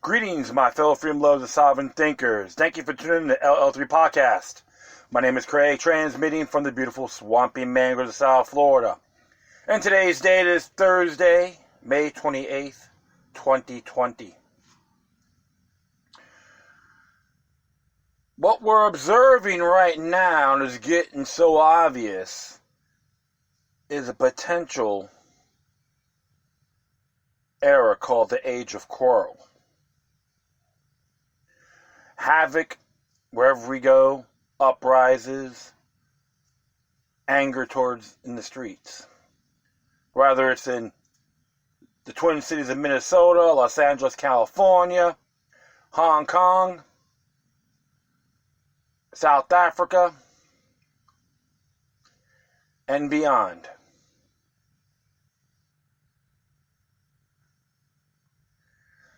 Greetings, my fellow freedom lovers and sovereign thinkers. Thank you for tuning in to LL3 Podcast. My name is Craig, transmitting from the beautiful swampy mangroves of South Florida. And today's date is Thursday, May 28th, 2020. What we're observing right now, and is getting so obvious, is a potential era called the Age of Quarrel. Havoc wherever we go, uprises, anger towards in the streets. Whether it's in the Twin Cities of Minnesota, Los Angeles, California, Hong Kong, South Africa, and beyond.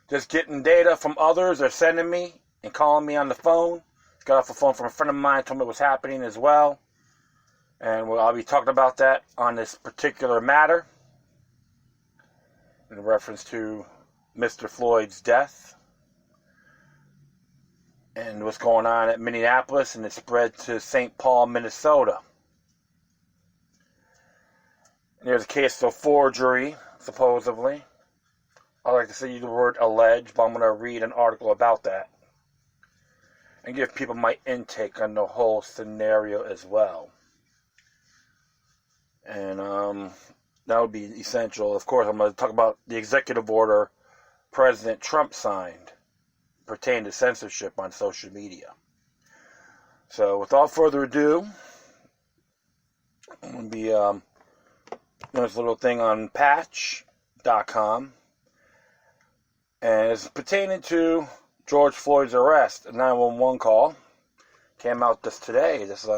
Just getting data from others they're sending me and calling me on the phone. Just got off the phone from a friend of mine, told me what's happening as well. And I'll be talking about that on this particular matter in reference to Mr. Floyd's death and what's going on at Minneapolis, and it spread to St. Paul, Minnesota. And there's a case of forgery, supposedly. I like to say the word alleged, but I'm going to read an article about that and give people my intake on the whole scenario as well. And that would be essential. Of course, I'm going to talk about the executive order President Trump signed pertaining to censorship on social media. So, without further ado, I'm going to be doing this little thing on patch.com. And it's pertaining to George Floyd's arrest. A 911 call came out just today. Just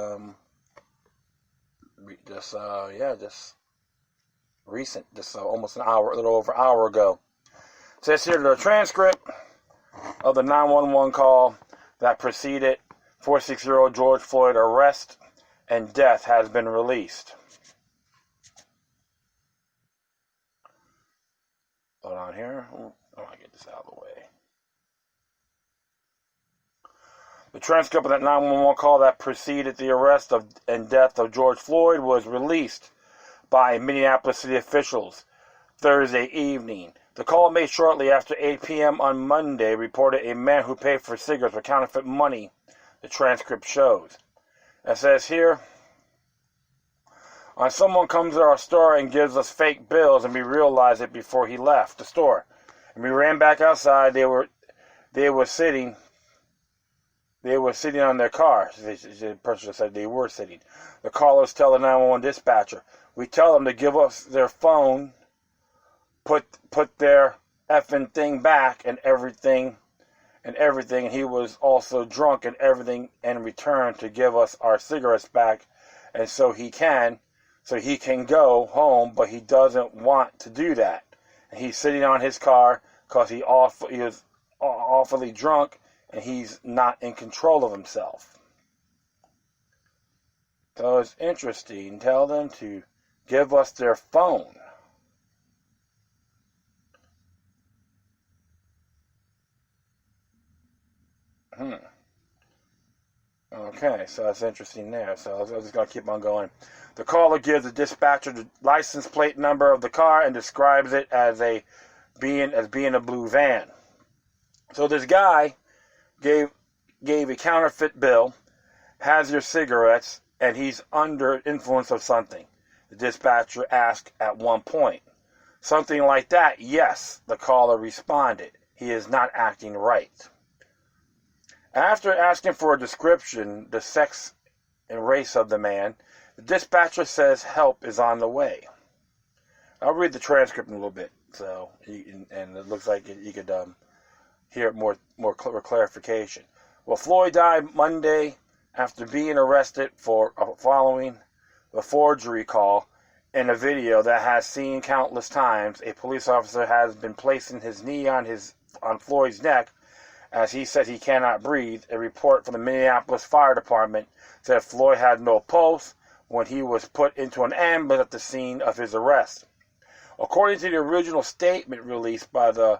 recent. Just almost an hour, a little over an hour ago. It says here the transcript of the 911 call that preceded 46-year-old George Floyd arrest and death has been released. Hold on here. I want to get this out of the way. The transcript of that 911 call that preceded the arrest and death of George Floyd was released by Minneapolis city officials Thursday evening. The call made shortly after 8 p.m. on Monday reported a man who paid for cigarettes with counterfeit money, the transcript shows. It says here, someone comes to our store and gives us fake bills, and we realized it before he left the store. And we ran back outside. They were sitting on their car. The person said they were sitting. The callers tell the 911 dispatcher, we tell them to give us their phone, put their effing thing back and everything. And he was also drunk and everything, and returned to give us our cigarettes back, and so he can go home, but he doesn't want to do that. And he's sitting on his car because he was awfully drunk and he's not in control of himself. So it's interesting. Tell them to give us their phone. Okay, so that's interesting there. So I'm just going to keep on going. The caller gives the dispatcher the license plate number of the car and describes it as being a blue van. So this guy gave a counterfeit bill, has your cigarettes, and he's under influence of something. The dispatcher asked at one point. Something like that, yes, the caller responded. He is not acting right. After asking for a description, the sex and race of the man, the dispatcher says help is on the way. I'll read the transcript in a little bit, and it looks like you could hear more clarification. Well, Floyd died Monday after being arrested for following the forgery call in a video that has seen countless times. A police officer has been placing his knee on Floyd's neck as he said he cannot breathe. A report from the Minneapolis Fire Department said Floyd had no pulse when he was put into an ambulance at the scene of his arrest. According to the original statement released by the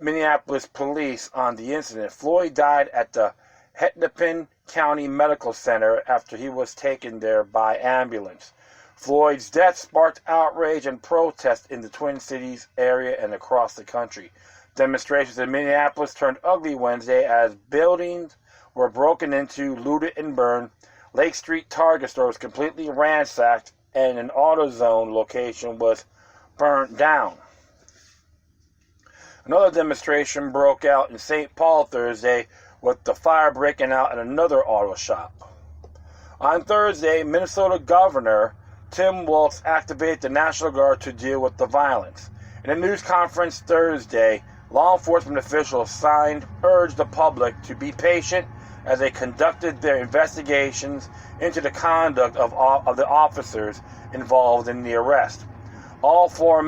Minneapolis police on the incident. Floyd died at the Hennepin County Medical Center after he was taken there by ambulance. Floyd's death sparked outrage and protest in the Twin Cities area and across the country. Demonstrations in Minneapolis turned ugly Wednesday as buildings were broken into, looted, and burned. Lake Street Target store was completely ransacked, and an AutoZone location was burnt down. Another demonstration broke out in St. Paul Thursday, with the fire breaking out in another auto shop. On Thursday, Minnesota Governor Tim Walz activated the National Guard to deal with the violence. In a news conference Thursday, law enforcement officials urged the public to be patient as they conducted their investigations into the conduct of the officers involved in the arrest. All four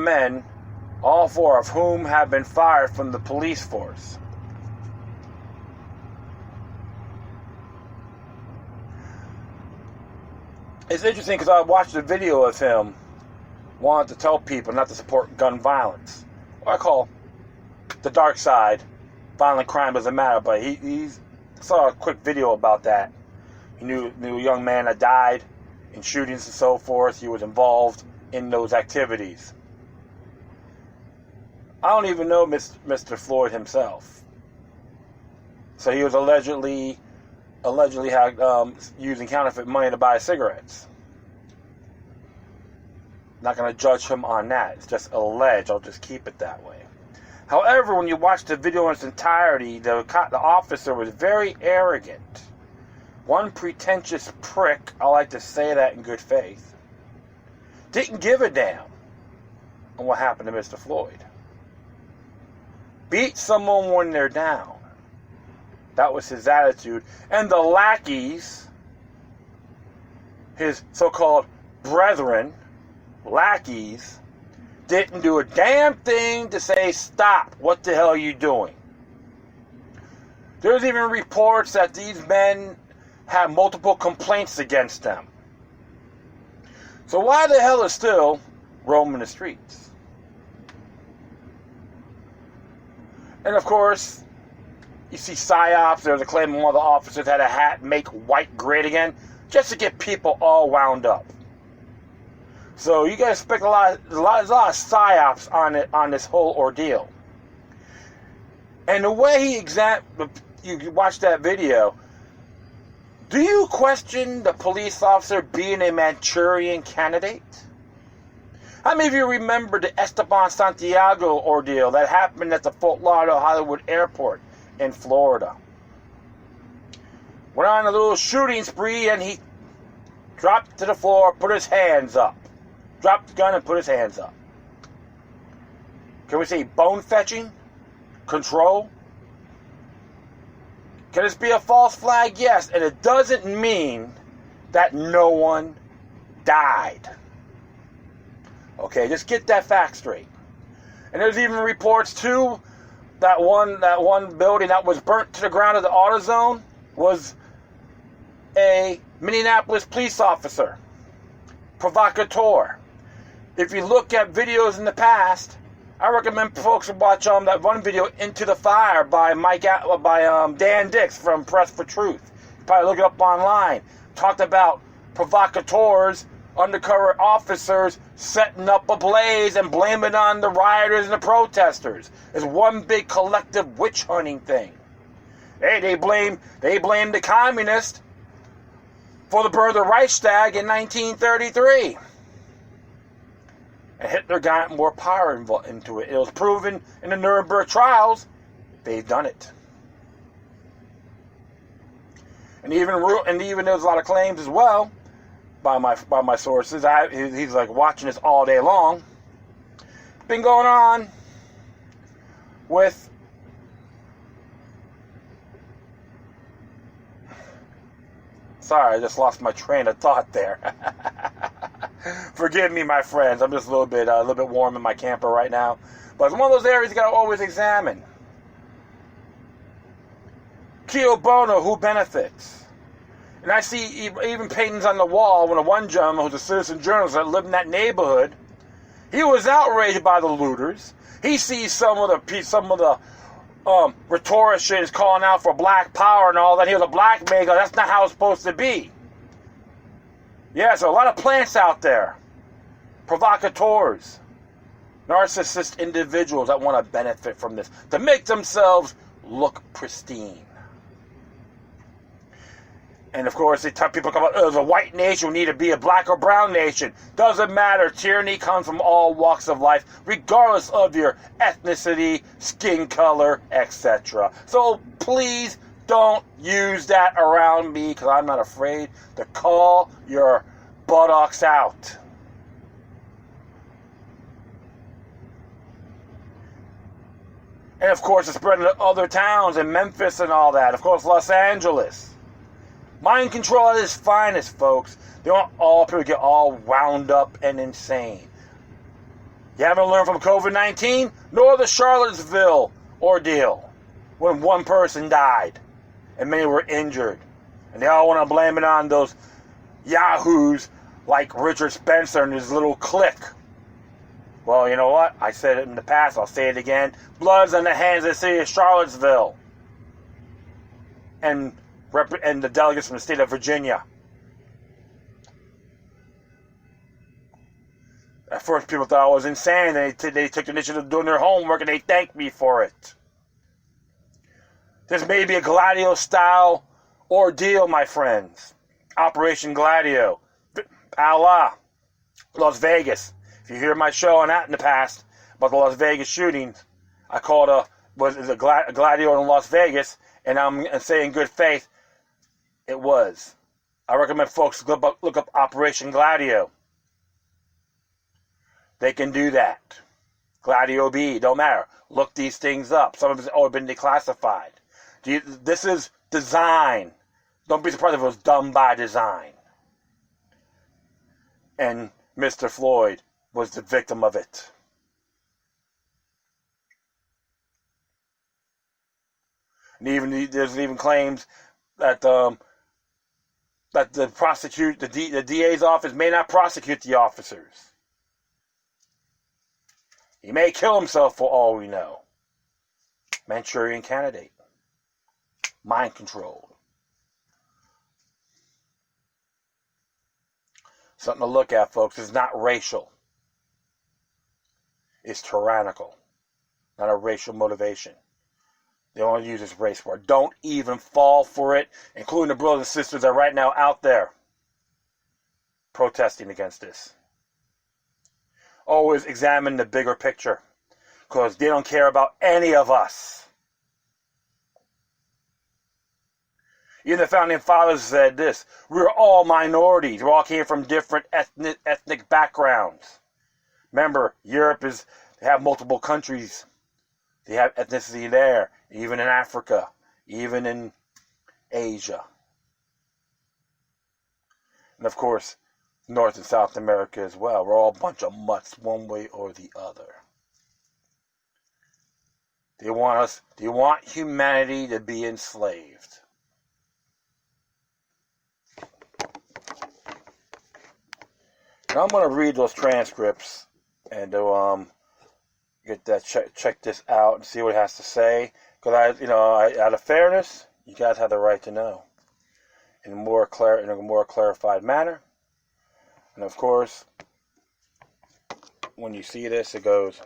of whom have been fired from the police force. It's interesting because I watched a video of him wanting to tell people not to support gun violence. What I call the dark side. Violent crime doesn't matter, but he saw a quick video about that. He knew a young man that died in shootings and so forth. He was involved in those activities. I don't even know Mr. Floyd himself. So he was allegedly had using counterfeit money to buy cigarettes. Not going to judge him on that. It's just alleged. I'll just keep it that way. However, when you watch the video in its entirety, the officer was very arrogant. One pretentious prick, I like to say that in good faith, didn't give a damn on what happened to Mr. Floyd. Beat someone when they're down. That was his attitude. And the lackeys, his so-called brethren, lackeys, didn't do a damn thing to say, stop, what the hell are you doing? There's even reports that these men have multiple complaints against them. So why the hell is still roaming the streets? And of course, you see psyops. There's a claim one of the officers had a hat make white great again, just to get people all wound up. So you guys expect a lot of psyops on this whole ordeal. And the way you watch that video, do you question the police officer being a Manchurian candidate? How many of you remember the Esteban Santiago ordeal that happened at the Fort Lauderdale Hollywood Airport in Florida? Went on a little shooting spree and he dropped to the floor, put his hands up. Dropped the gun and put his hands up. Can we say bone fetching? Control? Can this be a false flag? Yes, and it doesn't mean that no one died. Okay, just get that fact straight. And there's even reports too that one building that was burnt to the ground of the AutoZone was a Minneapolis police officer, provocateur. If you look at videos in the past, I recommend folks watch that one video, Into the Fire, by Dan Dix from Press for Truth. You probably look it up online. Talked about provocateurs, undercover officers setting up a blaze and blaming it on the rioters and the protesters. It's one big collective witch hunting thing. Hey, they blame the communists for the birth of the Reichstag in 1933. And Hitler got more power into it. It was proven in the Nuremberg trials. They've done it. And even there's a lot of claims as well by my sources. He's like watching this all day long. Been going on with sorry, I just lost my train of thought there. Forgive me, my friends. I'm just a little bit warm in my camper right now. But it's one of those areas you gotta always examine. Kio bono, who benefits? And I see even paintings on the wall when one gentleman who's a citizen journalist that lived in that neighborhood, he was outraged by the looters. He sees some of the rhetoricians calling out for black power and all that. He was a black man. That's not how it's supposed to be. Yeah, so a lot of plants out there. Provocateurs. Narcissist individuals that want to benefit from this. To make themselves look pristine. And of course, people talk about, the white nation, we need to be a black or brown nation. Doesn't matter. Tyranny comes from all walks of life, regardless of your ethnicity, skin color, etc. So please don't use that around me, because I'm not afraid to call your buttocks out. And of course, it's spreading to other towns in Memphis and all that. Of course, Los Angeles. Mind control at its finest, folks. They want all people to get all wound up and insane. You haven't learned from COVID-19, nor the Charlottesville ordeal, when one person died and many were injured. And they all want to blame it on those yahoos like Richard Spencer and his little clique. Well, you know what? I said it in the past. I'll say it again. Blood's on the hands of the city of Charlottesville. And the delegates from the state of Virginia. At first, people thought I was insane. They took the initiative of doing their homework, and they thanked me for it. This may be a Gladio-style ordeal, my friends. Operation Gladio. A la Las Vegas. If you hear my show on that in the past about the Las Vegas shootings, I called a Gladio in Las Vegas, and I'm saying in good faith, it was. I recommend folks look up Operation Gladio. They can do that. Gladio B, don't matter. Look these things up. Some of it's already been declassified. This is design. Don't be surprised if it was done by design. And Mr. Floyd was the victim of it. And there's even claims that the DA's office may not prosecute the officers. He may kill himself for all we know. Manchurian candidate. Mind control. Something to look at, folks. It's not racial. It's tyrannical. Not a racial motivation. They want to use this race war. Don't even fall for it, including the brothers and sisters that are right now out there protesting against this. Always examine the bigger picture, because they don't care about any of us. Even the founding fathers said this: we're all minorities. We all came from different ethnic backgrounds. Remember, Europe they have multiple countries. They have ethnicity there, even in Africa, even in Asia. And of course, North and South America as well. We're all a bunch of mutts one way or the other. They want humanity to be enslaved. Now I'm going to read those transcripts and get that check this out and see what it has to say. Because out of fairness, you guys have the right to know in a more clarified manner. And of course, when you see this, it goes.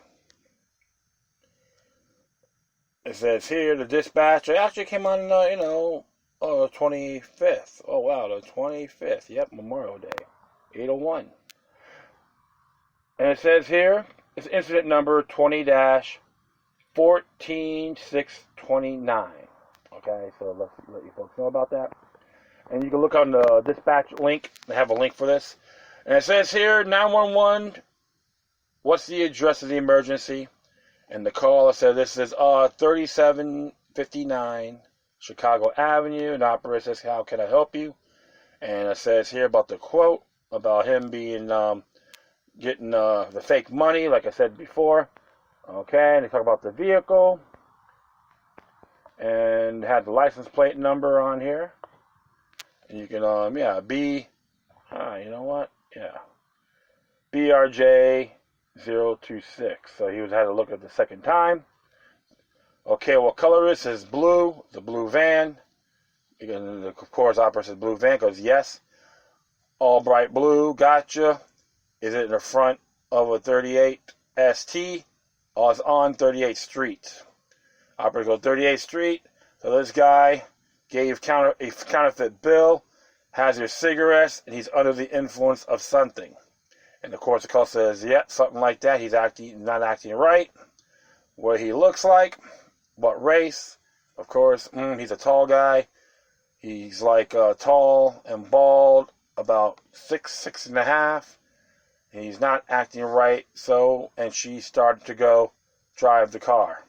It says here the dispatch. It actually came on, the 25th. Oh wow, the 25th. Yep, Memorial Day, 8:01. And it says here, it's incident number 20-14629. Okay, so let's let you folks know about that. And you can look on the dispatch link. They have a link for this. And it says here, 911, what's the address of the emergency? And the caller said this is 3759 Chicago Avenue. And the operator says, how can I help you? And it says here about the quote, about him being, getting the fake money, like I said before. Okay, and they talk about the vehicle. And had the license plate number on here. And you can, BRJ 026. So he had to look at the second time. Okay, what color is it? It says blue, the blue van. Of course, operator says blue van goes, yes. All bright blue, gotcha. Is it in the front of a 38 ST? Or it's on 38th Street. Operator goes 38th Street. So this guy gave a counterfeit bill, has your cigarettes, and he's under the influence of something. And of course the call says, yeah, something like that. He's not acting right. What he looks like, what race. Of course, he's a tall guy. He's like tall and bald, about 6'6.5". He's not acting right, and she started to go drive the car.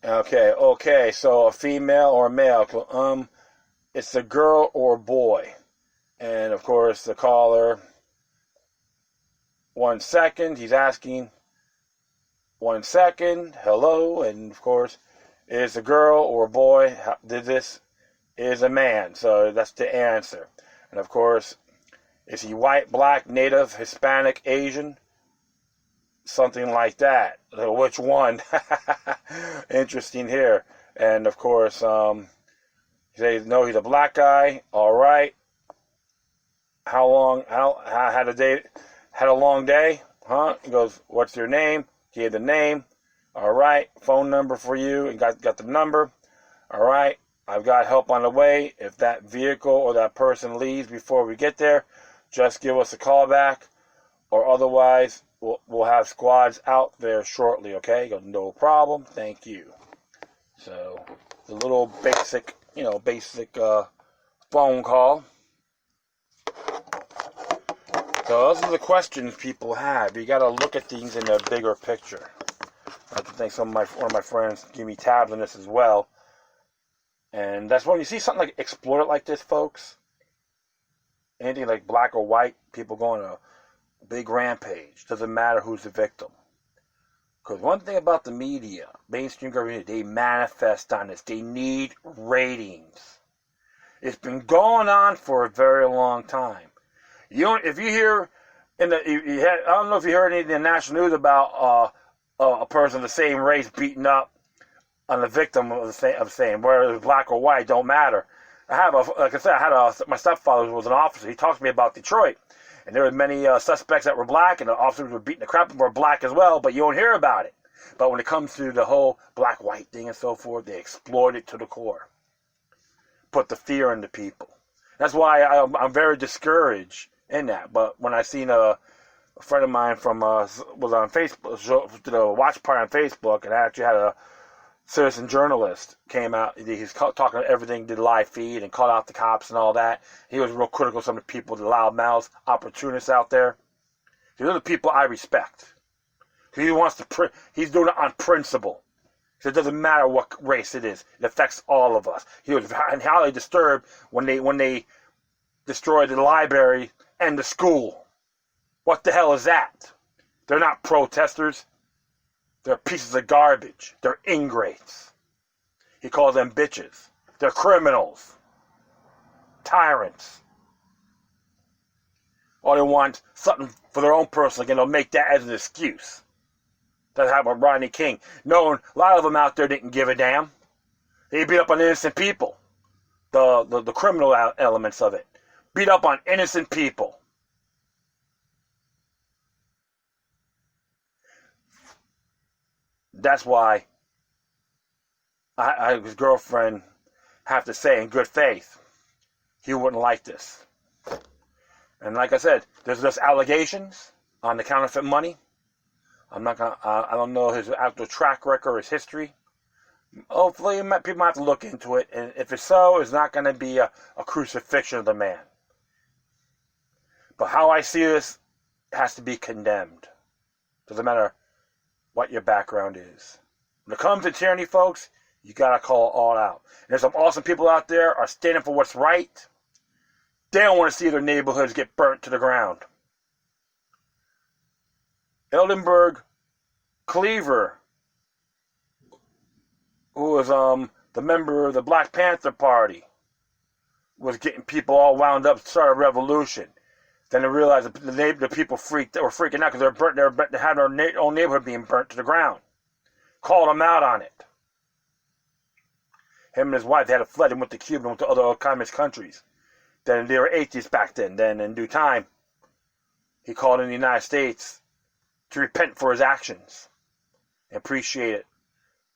Okay, so a female or a male, it's a girl or a boy. And of course the caller, 1 second, he's asking, 1 second, hello, and of course, is a girl or a boy? This is a man, so that's the answer. And of course, is he white, black, native, Hispanic, Asian? Something like that. So which one? Interesting here. And of course, he says, no, he's a black guy. All right. How long? Had a long day? Huh? He goes, what's your name? Gave the name. All right. Phone number for you, and got the number. All right. I've got help on the way. If that vehicle or that person leaves before we get there, just give us a call back, or otherwise we'll have squads out there shortly. Okay? He goes, no problem. Thank you. So the little basic phone call. So those are the questions people have. You got to look at things in a bigger picture. I have to thank one of my friends give me tabs on this as well. And that's when you see something like exploited like this, folks. Anything like black or white, people go on a big rampage. Doesn't matter who's the victim. Because one thing about the media, mainstream government, they manifest on this. They need ratings. It's been going on for a very long time. If you hear I don't know if you heard any of the national news about a person of the same race beating up on the victim of the same, whether it's black or white, don't matter. My stepfather was an officer. He talked to me about Detroit, and there were many suspects that were black, and the officers were beating the crap and were black as well, but you don't hear about it. But when it comes to the whole black-white thing and so forth, they exploit it to the core. Put the fear into people. That's why I'm very discouraged in that. But when I seen a friend of mine was on Facebook, did a watch party on Facebook, and I actually had a citizen journalist came out. He's talking about everything, did live feed and called out the cops and all that. He was real critical of some of the people, the loudmouths, opportunists out there. These are the people I respect. He's doing it on principle. So it doesn't matter what race it is. It affects all of us. He was highly disturbed when they destroyed the library and the school. What the hell is that? They're not protesters. They're pieces of garbage. They're ingrates. He calls them bitches. They're criminals. Tyrants. Or they want something for their own personal gain. They'll make that as an excuse. That's happened with Rodney King. No, a lot of them out there didn't give a damn. They beat up on innocent people. The criminal elements of it. Beat up on innocent people. That's why his girlfriend have to say in good faith, he wouldn't like this. And like I said, there's just allegations on the counterfeit money. I don't know his actual track record, his history. Hopefully, people might have to look into it. And if it's so, it's not going to be a crucifixion of the man. But how I see this has to be condemned. Doesn't matter what your background is. When it comes to tyranny, folks, you gotta call it all out. And there's some awesome people out there are standing for what's right. They don't want to see their neighborhoods get burnt to the ground. Eldenberg Cleaver, who was the member of the Black Panther Party, was getting people all wound up to start a revolution. Then they realized that the people were freaking out because they had their own neighborhood being burnt to the ground. Called them out on it. Him and his wife, they had to fled and went to Cuba and went to other communist countries. Then they were atheists back then. Then in due time, he called in the United States to repent for his actions and appreciate it,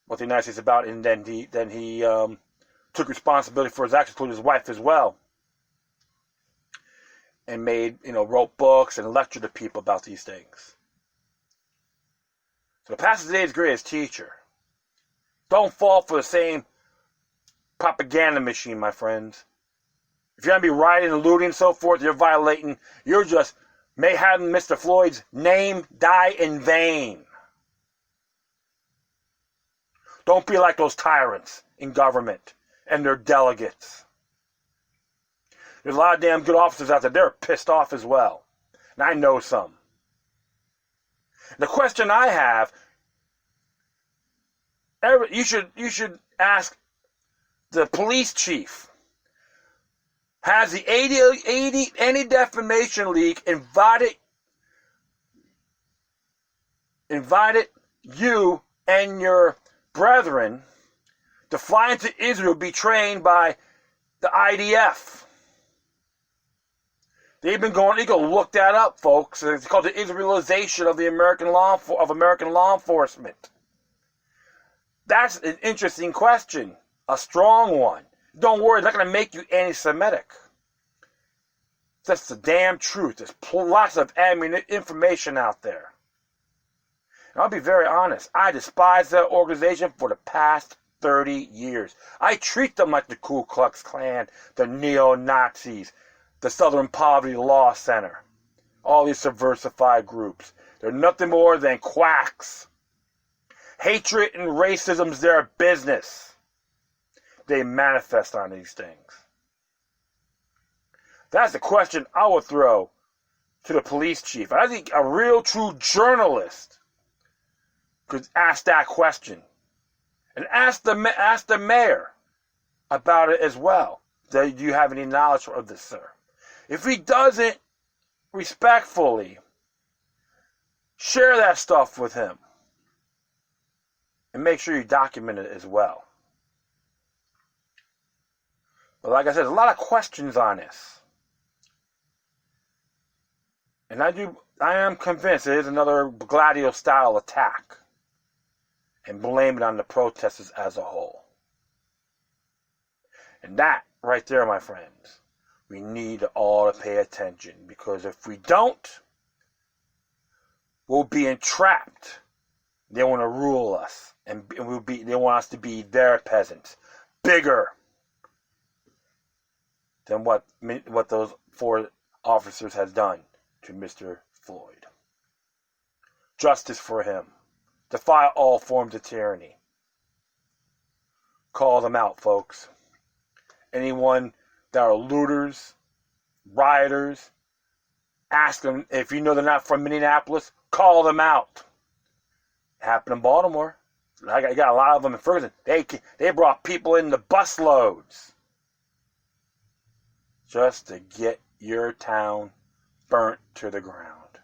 what the United States is about. And then he took responsibility for his actions, including his wife as well. And wrote books and lectured to people about these things. So the past is today's greatest teacher. Don't fall for the same propaganda machine, my friends. If you're going to be rioting and looting and so forth, you're just having Mr. Floyd's name die in vain. Don't be like those tyrants in government and their delegates. There's a lot of damn good officers out there. They're pissed off as well. And I know some. The question I have, you should ask the police chief. Has the Anti-Defamation League invited you and your brethren to fly into Israel, be trained by the IDF? They've been going. You can look that up, folks. It's called the Israelization of the American law enforcement. That's an interesting question, a strong one. Don't worry, it's not going to make you anti-Semitic. That's the damn truth. There's lots of information out there. And I'll be very honest. I despise that organization for the past 30 years. I treat them like the Ku Klux Klan, the neo-Nazis, the Southern Poverty Law Center, all these subversified groups. They're nothing more than quacks. Hatred and racism's their business. They manifest on these things. That's the question I would throw to the police chief. I think a real true journalist could ask that question. And ask the mayor about it as well. Do you have any knowledge of this, sir? If he doesn't, respectfully, share that stuff with him. And make sure you document it as well. But like I said, there's a lot of questions on this. And I am convinced it is another Gladio-style attack. And blame it on the protesters as a whole. And that, right there, my friends, we need all to pay attention. Because if we don't, we'll be entrapped. They want to rule us. And they want us to be their peasants. Bigger than what those 4 officers has done to Mr. Floyd. Justice for him. Defy all forms of tyranny. Call them out, folks. Anyone that are looters, rioters, ask them, if you know they're not from Minneapolis, call them out. It happened in Baltimore. I got a lot of them in Ferguson. They brought people in the busloads just to get your town burnt to the ground.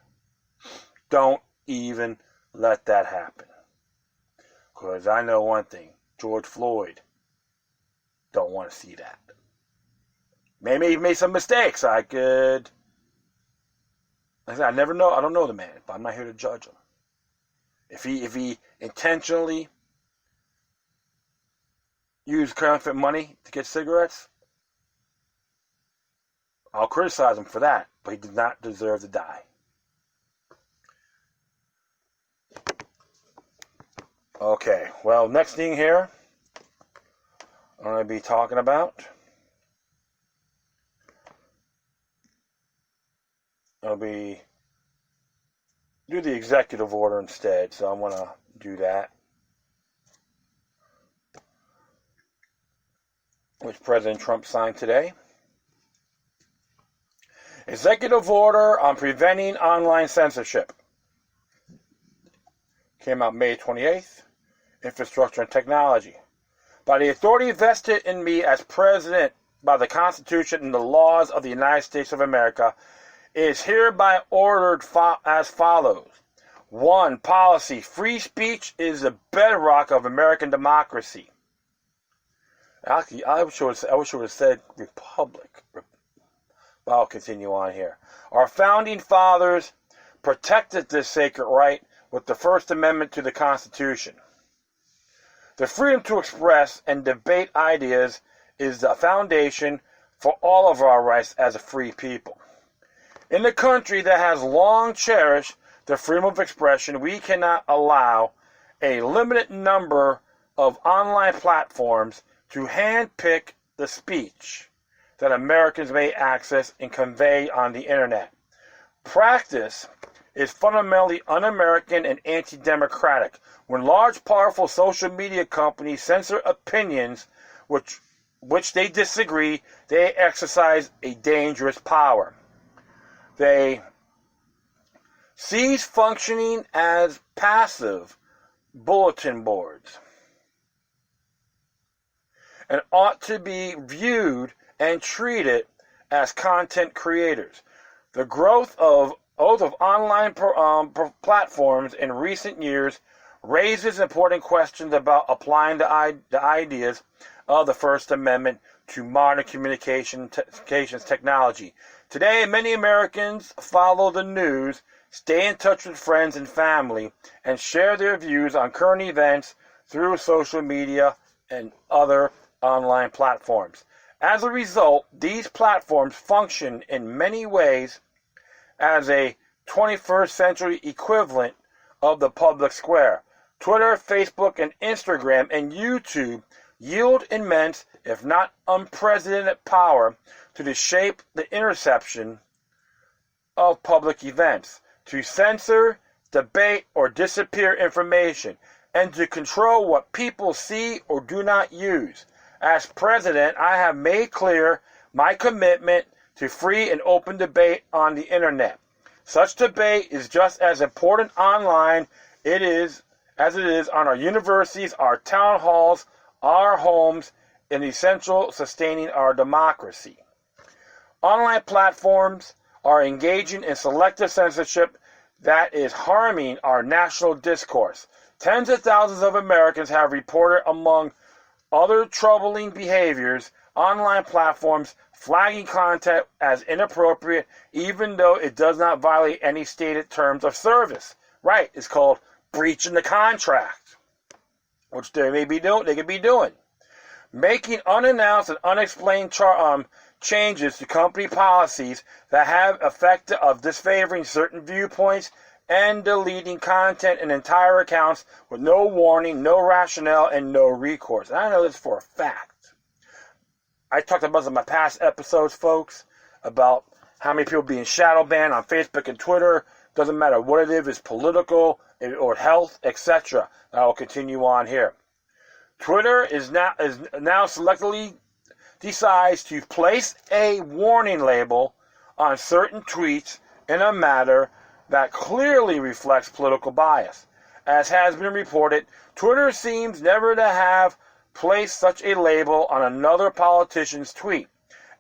Don't even let that happen. Because I know one thing. George Floyd don't want to see that. Maybe he made some mistakes. Like I said, I never know. I don't know the man, but I'm not here to judge him. If he intentionally used counterfeit money to get cigarettes, I'll criticize him for that. But he did not deserve to die. Okay, well, next thing here I'm going to be talking about, I'll be do the executive order instead, so I'm going to do that, which President Trump signed today. Executive order on preventing online censorship. Came out May 28th. Infrastructure and technology. By the authority vested in me as president by the Constitution and the laws of the United States of America, is hereby ordered as follows. 1. Policy. Free speech is the bedrock of American democracy. Actually, I wish it would have said republic. But I'll continue on here. Our founding fathers protected this sacred right with the First Amendment to the Constitution. The freedom to express and debate ideas is the foundation for all of our rights as a free people. In a country that has long cherished the freedom of expression, we cannot allow a limited number of online platforms to handpick the speech that Americans may access and convey on the internet. Practice is fundamentally un-American and anti-democratic. When large, powerful social media companies censor opinions which they disagree, they exercise a dangerous power. They cease functioning as passive bulletin boards and ought to be viewed and treated as content creators. The growth of online platforms in recent years raises important questions about applying the ideas of the First Amendment to modern communications technology. Today, many Americans follow the news, stay in touch with friends and family, and share their views on current events through social media and other online platforms. As a result, these platforms function in many ways as a 21st century equivalent of the public square. Twitter, Facebook, and Instagram and YouTube yield immense, if not unprecedented, power to shape the interception of public events, to censor, debate, or disappear information, and to control what people see or do not use. As president, I have made clear my commitment to free and open debate on the internet. Such debate is just as important online as it is on our universities, our town halls, our homes, and essential sustaining our democracy. Online platforms are engaging in selective censorship that is harming our national discourse. Tens of thousands of Americans have reported, among other troubling behaviors, online platforms flagging content as inappropriate, even though it does not violate any stated terms of service. Right, it's called breaching the contract, which they could be doing. Making unannounced and unexplained changes to company policies that have effect of disfavoring certain viewpoints and deleting content and entire accounts with no warning, no rationale, and no recourse. And I know this for a fact. I talked about this in my past episodes, folks, about how many people being shadow banned on Facebook and Twitter. Doesn't matter what it is, it's political or health, etc. I will continue on here. Twitter is now selectively decides to place a warning label on certain tweets in a manner that clearly reflects political bias. As has been reported, Twitter seems never to have placed such a label on another politician's tweet.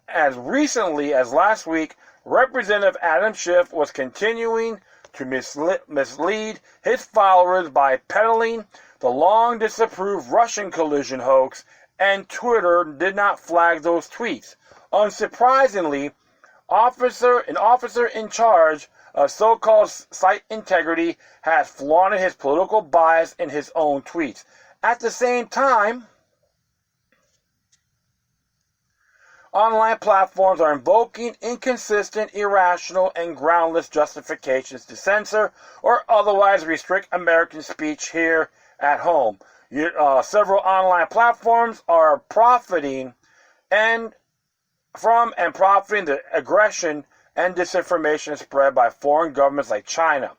As recently as last week, Representative Adam Schiff was continuing to mislead his followers by peddling the long disapproved Russian collusion hoax, and Twitter did not flag those tweets. Unsurprisingly, an officer in charge of so-called site integrity has flaunted his political bias in his own tweets. At the same time, online platforms are invoking inconsistent, irrational, and groundless justifications to censor or otherwise restrict American speech here at home. Several online platforms are profiting from the aggression and disinformation spread by foreign governments like China.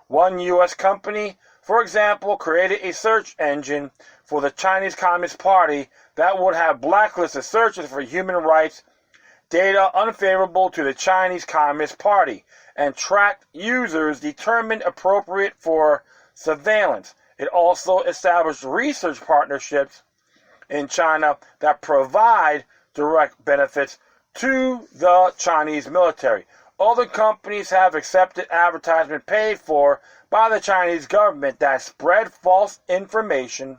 One U.S. company, for example, created a search engine for the Chinese Communist Party that would have blacklisted searches for human rights data unfavorable to the Chinese Communist Party and tracked users determined appropriate for surveillance. It also established research partnerships in China that provide direct benefits to the Chinese military. other companies have accepted advertisement paid for by the Chinese government that spread false information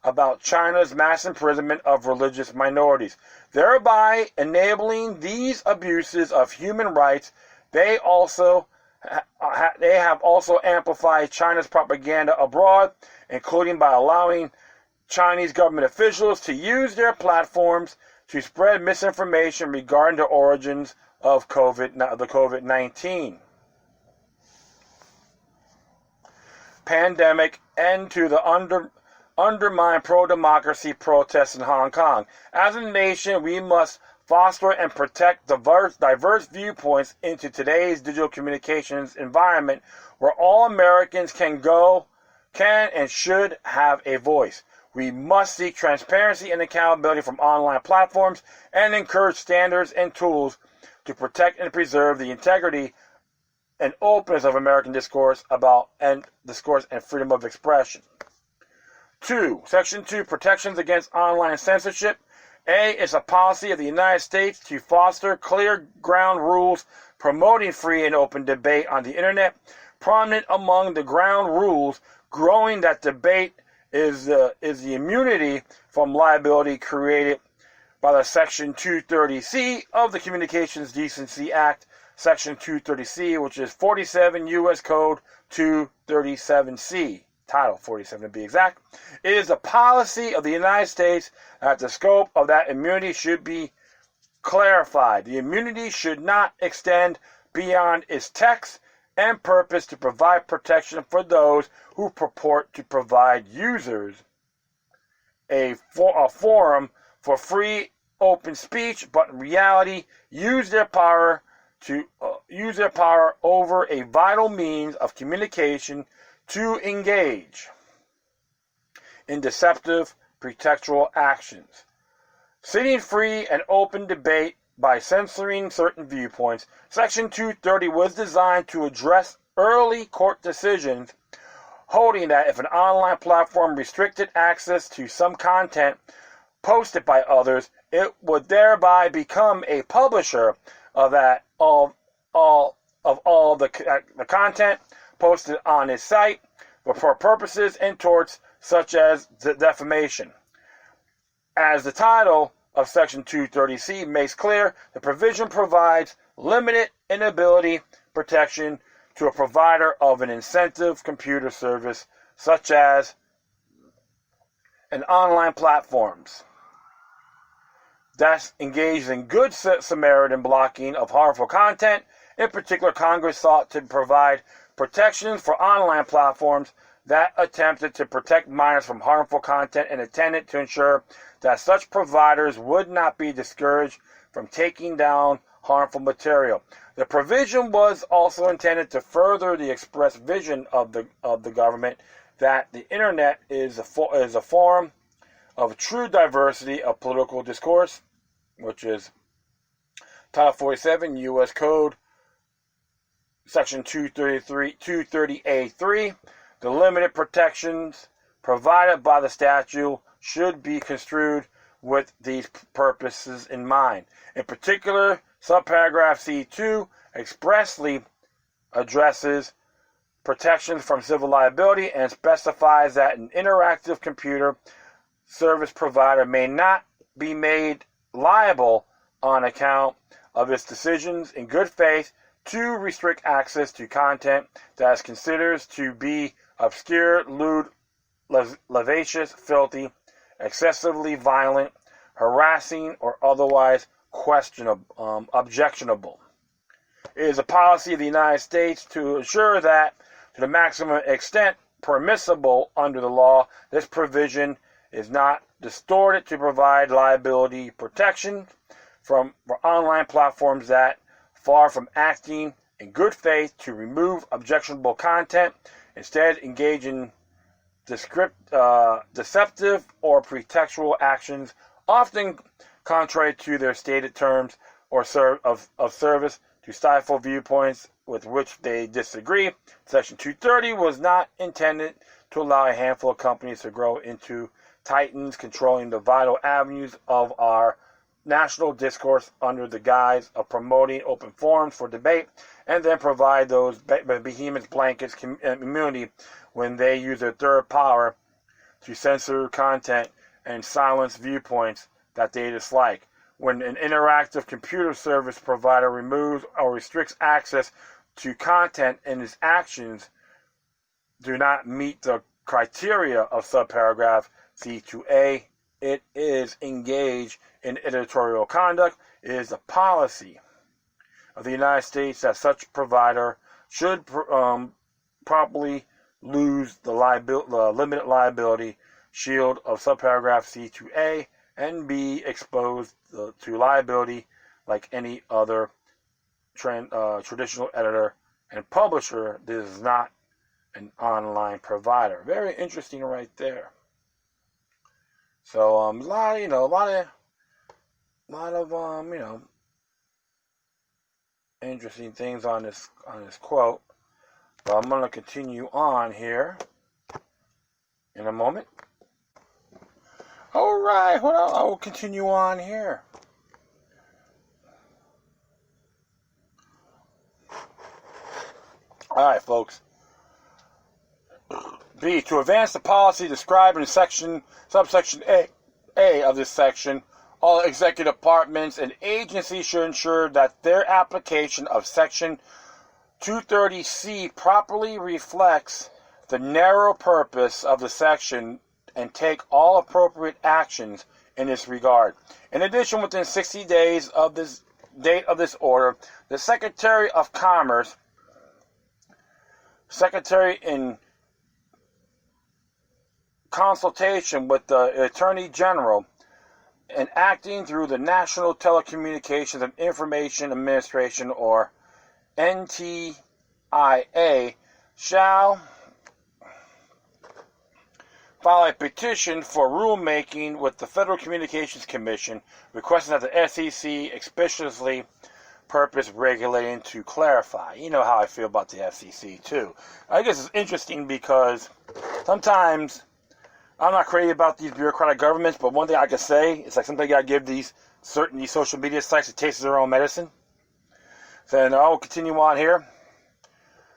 about China's mass imprisonment of religious minorities, thereby enabling these abuses of human rights. They have also amplified China's propaganda abroad, including by allowing Chinese government officials to use their platforms to spread misinformation regarding the origins of the COVID-19 pandemic and to undermine pro-democracy protests in Hong Kong. As a nation, we must foster and protect diverse viewpoints into today's digital communications environment where all Americans can and should have a voice. We must seek transparency and accountability from online platforms and encourage standards and tools to protect and preserve the integrity and openness of American discourse and freedom of expression. 2. Section 2, Protections Against Online Censorship. A, is a policy of the United States to foster clear ground rules promoting free and open debate on the Internet. Prominent among the ground rules growing that debate is the immunity from liability created by the Section 230C of the Communications Decency Act, Section 230C, which is 47 U.S. Code 237C, Title 47 to be exact. It is the policy of the United States that the scope of that immunity should be clarified. The immunity should not extend beyond its text and purpose to provide protection for those who purport to provide users a forum for free open speech, but in reality use their power over a vital means of communication to engage in deceptive pretextual actions. Setting free and open debate by censoring certain viewpoints, Section 230 was designed to address early court decisions holding that if an online platform restricted access to some content posted by others, it would thereby become a publisher of all the content posted on its site, but for purposes and torts such as defamation. As the title of Section 230C makes clear, the provision provides limited inability protection to a provider of an incentive computer service such as an online platforms that's engaged in good Samaritan blocking of harmful content. In particular, Congress sought to provide protections for online platforms that attempted to protect minors from harmful content and intended to ensure that such providers would not be discouraged from taking down harmful material. The provision was also intended to further the express vision of the government that the Internet is a forum of true diversity of political discourse, which is Title 47 U.S. Code Section 230A3. The limited protections provided by the statute should be construed with these purposes in mind. In particular, subparagraph C2 expressly addresses protections from civil liability and specifies that an interactive computer service provider may not be made liable on account of its decisions in good faith to restrict access to content that is considered to be obscure, lewd, lascivious, filthy, excessively violent, harassing, or otherwise objectionable. It is a policy of the United States to ensure that, to the maximum extent permissible under the law, this provision is not distorted to provide liability protection for online platforms that, far from acting in good faith to remove objectionable content, instead engage in deceptive or pretextual actions, often contrary to their stated terms or of service, to stifle viewpoints with which they disagree. Section 230 was not intended to allow a handful of companies to grow into titans controlling the vital avenues of our national discourse under the guise of promoting open forums for debate, and then provide those behemoth blankets immunity when they use their third power to censor content and silence viewpoints that they dislike. When an interactive computer service provider removes or restricts access to content and its actions do not meet the criteria of subparagraph C2A, it is engaged in editorial conduct. It is the policy of the United States that such provider should properly lose the limited liability shield of subparagraph C2A and be exposed to liability like any other traditional editor and publisher that is not an online provider. Very interesting right there. So a lot of interesting things on this quote. But I'm going to continue on here in a moment. All right, I will continue on here. All right, folks. B. To advance the policy described in subsection A of this section, all executive departments and agencies should ensure that their application of Section 230C properly reflects the narrow purpose of the section and take all appropriate actions in this regard. In addition, within 60 days of this date of this order, the Secretary of Commerce, Secretary in consultation with the Attorney General and acting through the National Telecommunications and Information Administration, or NTIA, shall file a petition for rulemaking with the Federal Communications Commission requesting that the FCC explicitly purpose regulating to clarify. You know how I feel about the FCC too. I guess it's interesting because sometimes I'm not crazy about these bureaucratic governments, but one thing I can say is like sometimes you gotta give these social media sites a taste of their own medicine. Then I'll continue on here.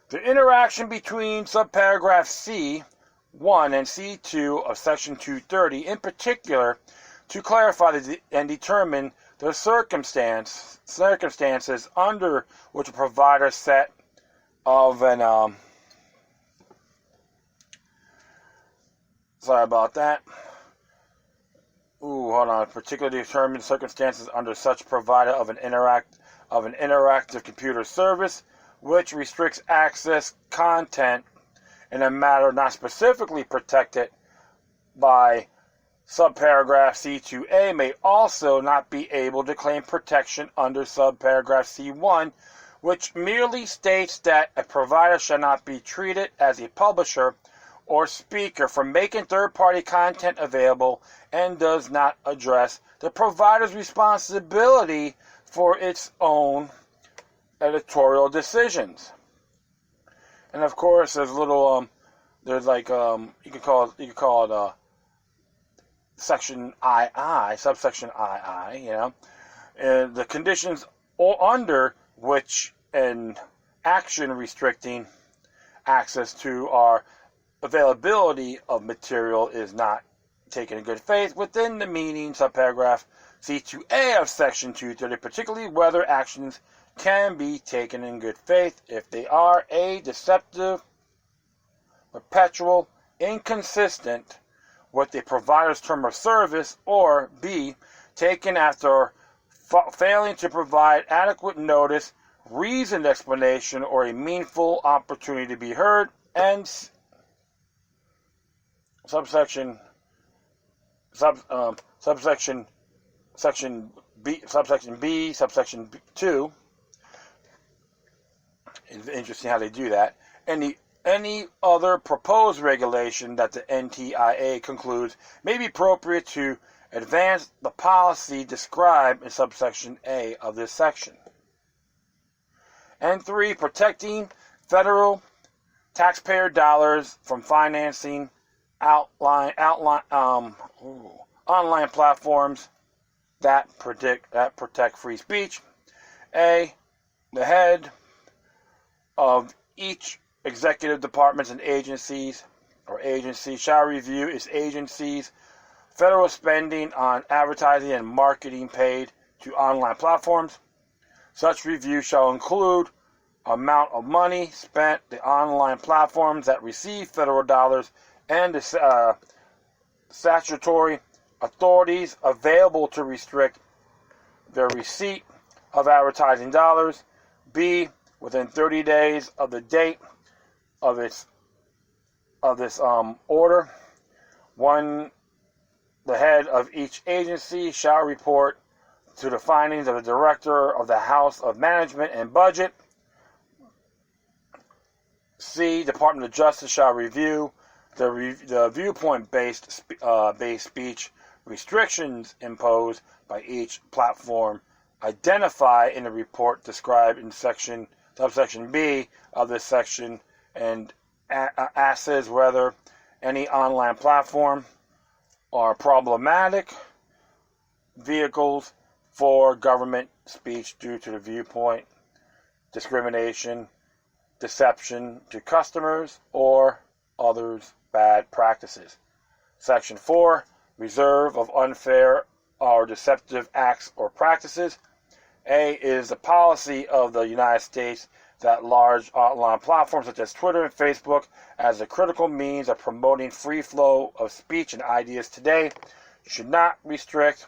The interaction between subparagraph C1 and C2 of Section 230, in particular, to clarify and determine the circumstances under which a provider set of an sorry about that. Hold on. Particularly determined circumstances under such provider of an interactive computer service, which restricts access content in a matter not specifically protected by subparagraph C2A, may also not be able to claim protection under subparagraph C1, which merely states that a provider shall not be treated as a publisher or speaker for making third-party content available and does not address the provider's responsibility for its own editorial decisions. And of course, there's little there's like you could call it section II, subsection II, you know, and the conditions under which an action restricting access to our availability of material is not taken in good faith within the meaning subparagraph C2A of section 230, particularly whether actions can be taken in good faith if they are A, deceptive, perpetual, inconsistent with the provider's term of service, or B, taken after failing to provide adequate notice, reasoned explanation, or a meaningful opportunity to be heard, and subsection B, subsection 2. It's interesting how they do that. Any other proposed regulation that the NTIA concludes may be appropriate to advance the policy described in subsection A of this section. And 3, protecting federal taxpayer dollars from financing online platforms that protect free speech. A, the head of each executive departments and agencies shall review its agencies' federal spending on advertising and marketing paid to online platforms. Such review shall include amount of money spent the online platforms that receive federal dollars and the statutory authorities available to restrict the receipt of advertising dollars. B, within 30 days of the date of this order, 1, the head of each agency shall report to the findings of the Director of the House of Management and Budget. C, Department of Justice shall review the viewpoint-based speech restrictions imposed by each platform, identify in the report described in subsection B of this section, and assess whether any online platform are problematic vehicles for government speech due to the viewpoint, discrimination, deception to customers, or others' bad practices. Section 4, reserve of unfair or deceptive acts or practices. A, is the policy of the United States that large online platforms such as Twitter and Facebook, as a critical means of promoting free flow of speech and ideas today, should not restrict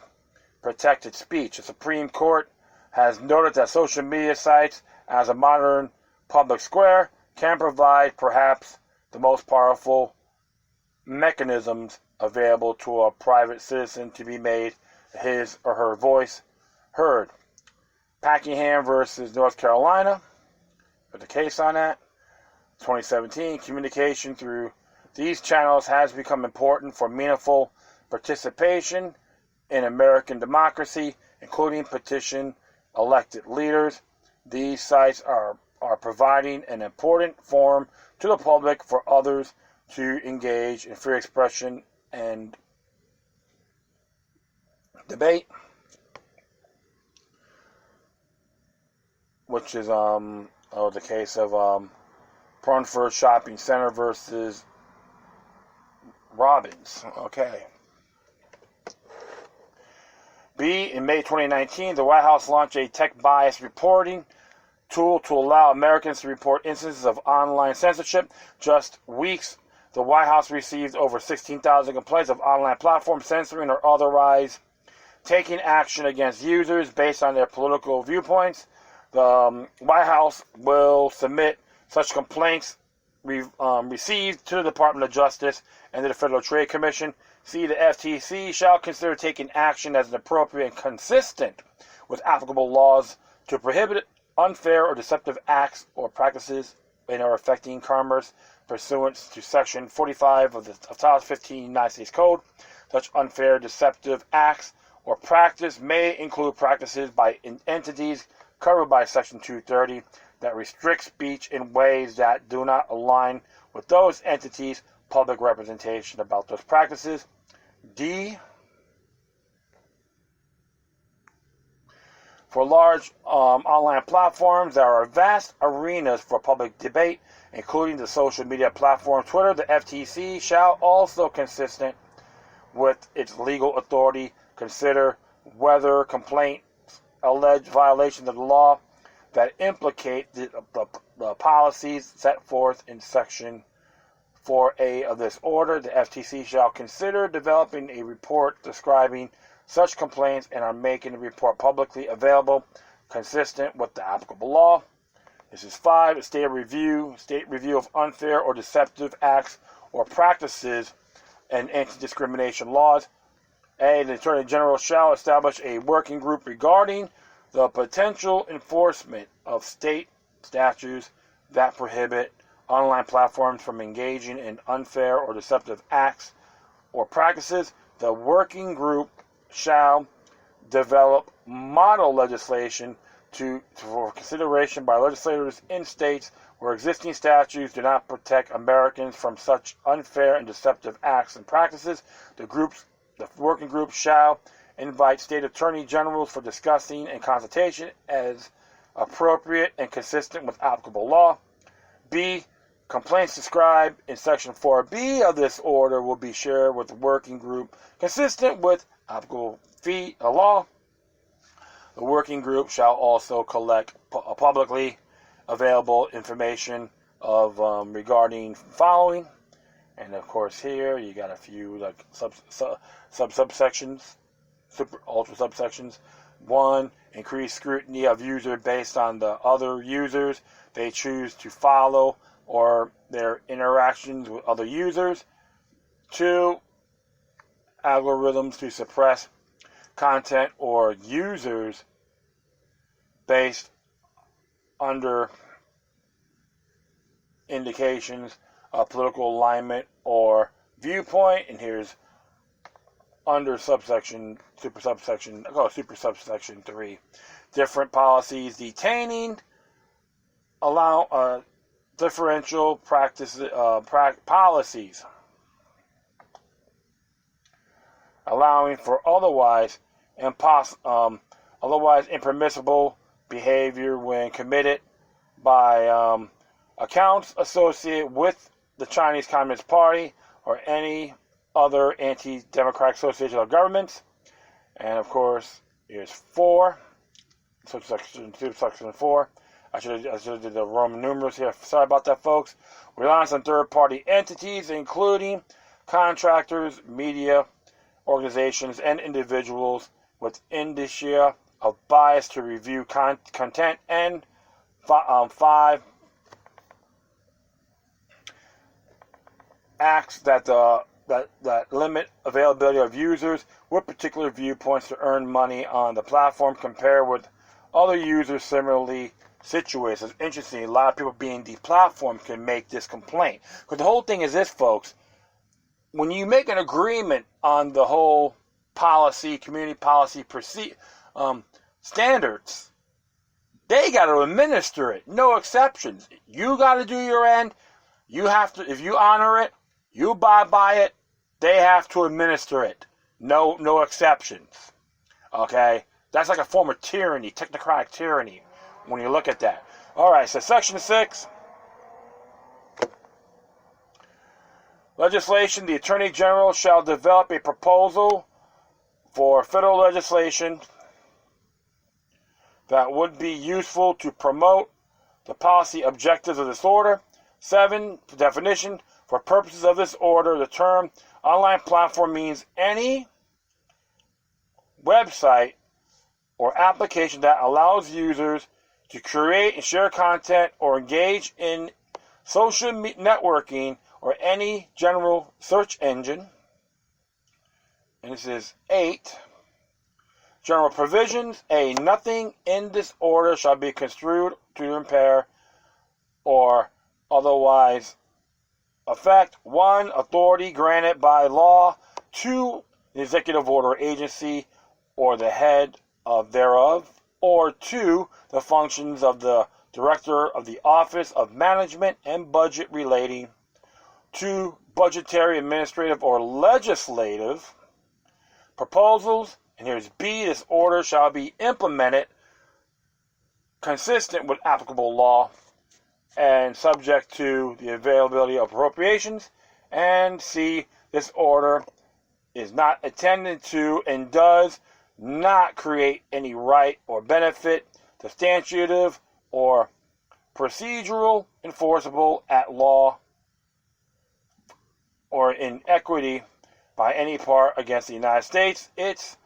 protected speech. The Supreme Court has noted that social media sites, as a modern public square, can provide perhaps the most powerful mechanisms available to a private citizen to be made his or her voice heard. Packingham versus North Carolina, with the case on that. 2017, communication through these channels has become important for meaningful participation in American democracy, including petition elected leaders. These sites are providing an important forum to the public for others to engage in free expression and debate, which is the case of Prunford Shopping Center versus Robbins. Okay. B, in May 2019, the White House launched a tech bias reporting tool to allow Americans to report instances of online censorship. Just weeks, the White House received over 16,000 complaints of online platforms censoring or otherwise taking action against users based on their political viewpoints. The White House will submit such complaints received to the Department of Justice and to the Federal Trade Commission. C, the FTC shall consider taking action as appropriate and consistent with applicable laws to prohibit unfair or deceptive acts or practices in or affecting commerce pursuant to Section 45 of Title 15 United States Code. Such unfair, deceptive acts or practice may include practices by entities covered by Section 230 that restrict speech in ways that do not align with those entities' public representation about those practices. D, for large online platforms, there are vast arenas for public debate, including the social media platform Twitter. The FTC shall also, consistent with its legal authority, consider whether complaints allege violations of the law that implicate the policies set forth in Section 4A of this order. The FTC shall consider developing a report describing such complaints and are making the report publicly available, consistent with the applicable law. This is 5. A state review of unfair or deceptive acts or practices and anti-discrimination laws. A, the Attorney General shall establish a working group regarding the potential enforcement of state statutes that prohibit online platforms from engaging in unfair or deceptive acts or practices. The working group shall develop model legislation for consideration by legislators in states where existing statutes do not protect Americans from such unfair and deceptive acts and practices. The working group shall invite state attorney generals for discussing and consultation as appropriate and consistent with applicable law. B. Complaints described in Section 4B of this order will be shared with the working group consistent with applicable law. The working group shall also collect publicly available information of regarding following. And of course here you got a few like subsections, ultra subsections. 1. Increased scrutiny of user based on the other users they choose to follow or their interactions with other users. 2. Algorithms to suppress content or users based under indications of political alignment or viewpoint. And here's under subsection, super subsection 3. Different policies detaining, allow differential practices, policies allowing for otherwise impermissible behavior when committed by accounts associated with the Chinese Communist Party or any other anti-democratic association of governments. And of course, here's 4, subsection 4. I should have did the Roman numerals here. Sorry about that, folks. Reliance on third-party entities, including contractors, media organizations, and individuals with indicia of bias to review content. And 5, acts that limit availability of users with particular viewpoints to earn money on the platform compared with other users similarly situated. So it's interesting. A lot of people being deplatformed can make this complaint. Because the whole thing is this, folks. When you make an agreement on the whole policy, community policy standards, they got to administer it. No exceptions. You got to do your end. You have to, if you honor it, you abide by it, they have to administer it. No exceptions. Okay? That's like a form of tyranny, technocratic tyranny, when you look at that. Alright, so Section 6. Legislation. The Attorney General shall develop a proposal for federal legislation that would be useful to promote the policy objectives of this order. 7. The definition. For purposes of this order, the term online platform means any website or application that allows users to create and share content or engage in social networking or any general search engine. And this is 8. General provisions. A. Nothing in this order shall be construed to impair or otherwise affect 1. Authority granted by law. 2. The executive order agency or the head of thereof. Or 2. The functions of the director of the Office of Management and Budget relating to budgetary, administrative, or legislative proposals. And here's B. This order shall be implemented consistent with applicable law and subject to the availability of appropriations. And C. This order is not intended to and does not create any right or benefit, substantive or procedural, enforceable at law or in equity by any part against the United States, its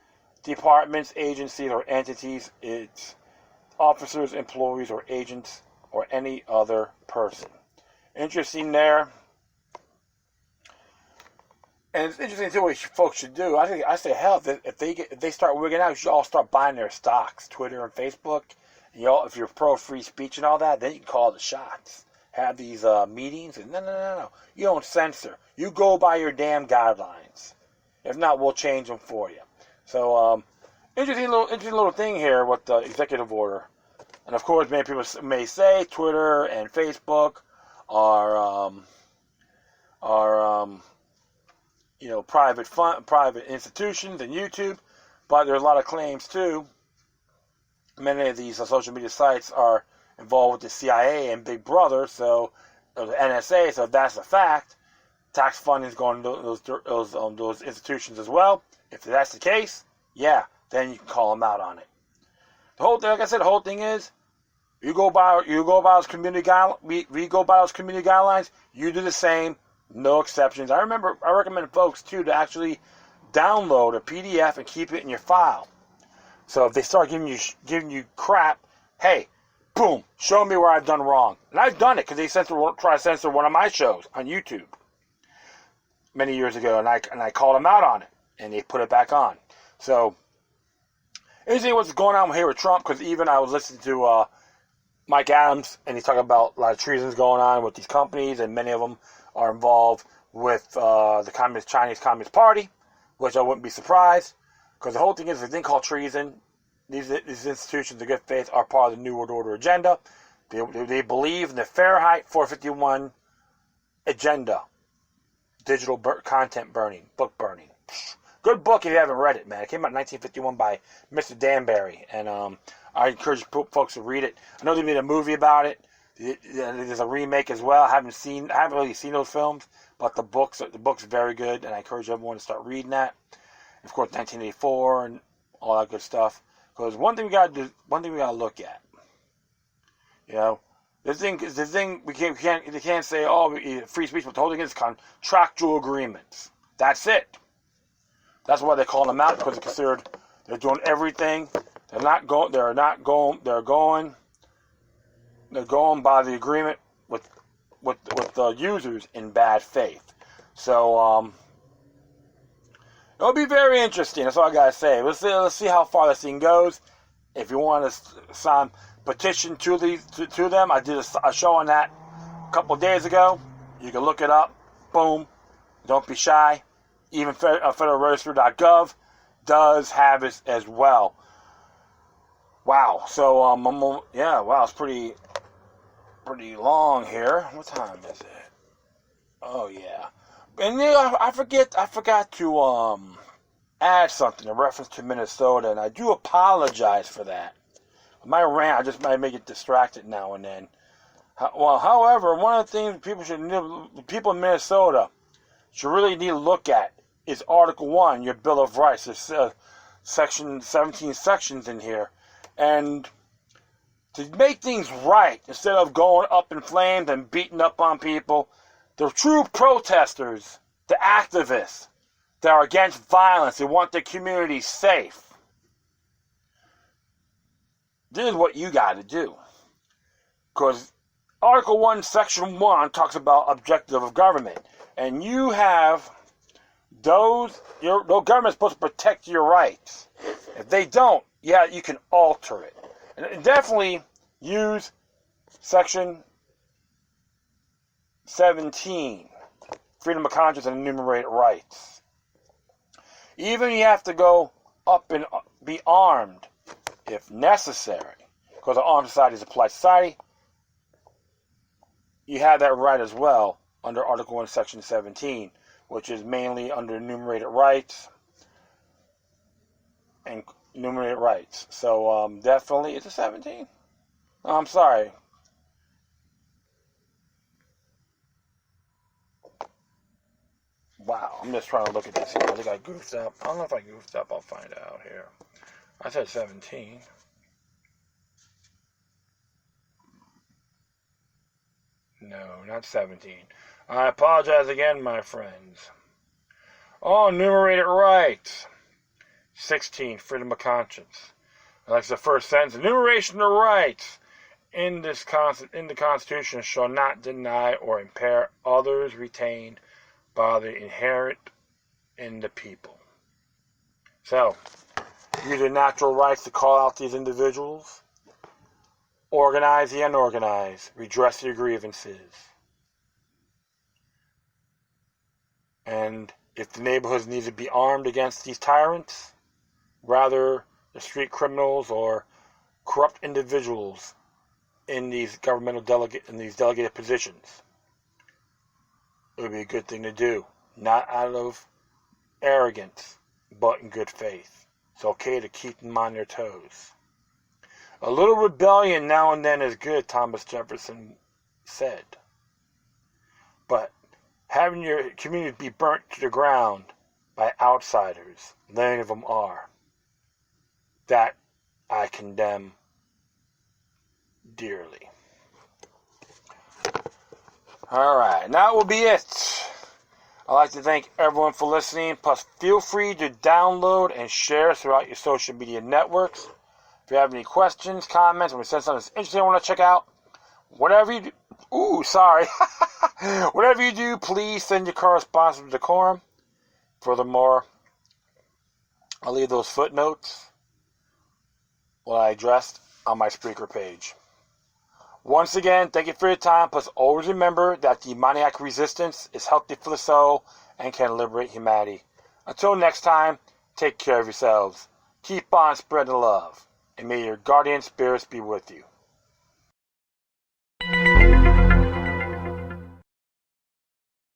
departments, agencies, or entities, its officers, employees, or agents, or any other person. Interesting there. And it's interesting too what folks should do. I say, hell, if they start wigging out, you should all start buying their stocks, Twitter and Facebook. And if you're pro free speech and all that, then you can call the shots. Have these meetings and no. You don't censor. You go by your damn guidelines. If not, we'll change them for you. So interesting little thing here with the executive order. And of course, many people may say Twitter and Facebook are private institutions, and YouTube. But there's a lot of claims, too. Many of these social media sites are involved with the CIA and Big Brother, or the NSA, so if that's a fact, tax funding is going to those institutions as well. If that's the case, yeah, then you can call them out on it. The whole thing, like I said, the whole thing is, you go by those community guidelines. We go by those community guidelines. You do the same, no exceptions. I recommend folks too to actually download a PDF and keep it in your file. So if they start giving you crap, hey, boom, show me where I've done wrong. And I've done it because they try to censor one of my shows on YouTube many years ago, and I called them out on it, and they put it back on. So interesting what's going on here with Trump, because even I was listening to Mike Adams, and he's talking about a lot of treasons going on with these companies, and many of them are involved with the Chinese Communist Party, which I wouldn't be surprised, because the whole thing is a thing called treason. These institutions of good faith are part of the New World Order agenda. They believe in the Fahrenheit 451 agenda, digital content burning, book burning. Good book if you haven't read it, man. It came out in 1951 by Mr. Danbury, and I encourage folks to read it. I know they made a movie about it. There's a remake as well. I haven't really seen those films, but the book's very good, and I encourage everyone to start reading that. And of course, 1984 and all that good stuff. Because one thing we gotta look at. You know, they can't say, oh, free speech, but the whole thing is contractual agreements. That's it. That's why they call them out, because they're doing everything. They're going by the agreement with the users in bad faith. So it'll be very interesting. That's all I gotta say. Let's see how far this thing goes. If you want to sign petition to them, I did a show on that a couple of days ago. You can look it up. Boom. Don't be shy. Even federalregister.gov does have it as well. Wow. So wow, it's pretty long here. What time is it? Oh yeah. And I forgot to add something in reference to Minnesota, and I do apologize for that. My rant, I just might make it distracted now and then. However, one of the things people in Minnesota should really need to look at is Article 1, your Bill of Rights. There's Section 17 sections in here. And to make things right, instead of going up in flames and beating up on people, the true protesters, the activists that are against violence, they want their community safe. This is what you got to do. Because Article 1, Section 1 talks about objective of government. And you have your government's supposed to protect your rights. If they don't, yeah, you can alter it. And definitely use Section 17, freedom of conscience and enumerated rights. Even you have to go up and be armed if necessary, because an armed society is a polite society. You have that right as well under Article 1, Section 17, which is mainly under enumerated rights and enumerated rights. So definitely, it's a 17. Oh, I'm sorry. Wow, I'm just trying to look at this. I think I goofed up. I don't know if I goofed up. I'll find out here. I said 17. No, not 17. I apologize again, my friends. Oh, enumerated rights. 16, freedom of conscience. That's the first sentence. Enumeration of rights in the Constitution shall not deny or impair others retained by the inherent in the people. So, use your natural rights to call out these individuals, organize the unorganized, redress your grievances. And if the neighborhoods need to be armed against these tyrants, rather the street criminals or corrupt individuals in these delegated positions, it would be a good thing to do. Not out of arrogance, but in good faith. It's okay to keep them on their toes. A little rebellion now and then is good, Thomas Jefferson said. But having your community be burnt to the ground by outsiders, many of them are, that I condemn dearly. Alright, that will be it. I'd like to thank everyone for listening. Plus, feel free to download and share throughout your social media networks. If you have any questions, comments, or send something that's interesting I want to check out, whatever you do, whatever you do, please send your correspondence with decorum. Furthermore, I'll leave those footnotes what I addressed on my Spreaker page. Once again, thank you for your time. Plus, always remember that demoniac resistance is healthy for the soul and can liberate humanity. Until next time, take care of yourselves. Keep on spreading love. And may your guardian spirits be with you.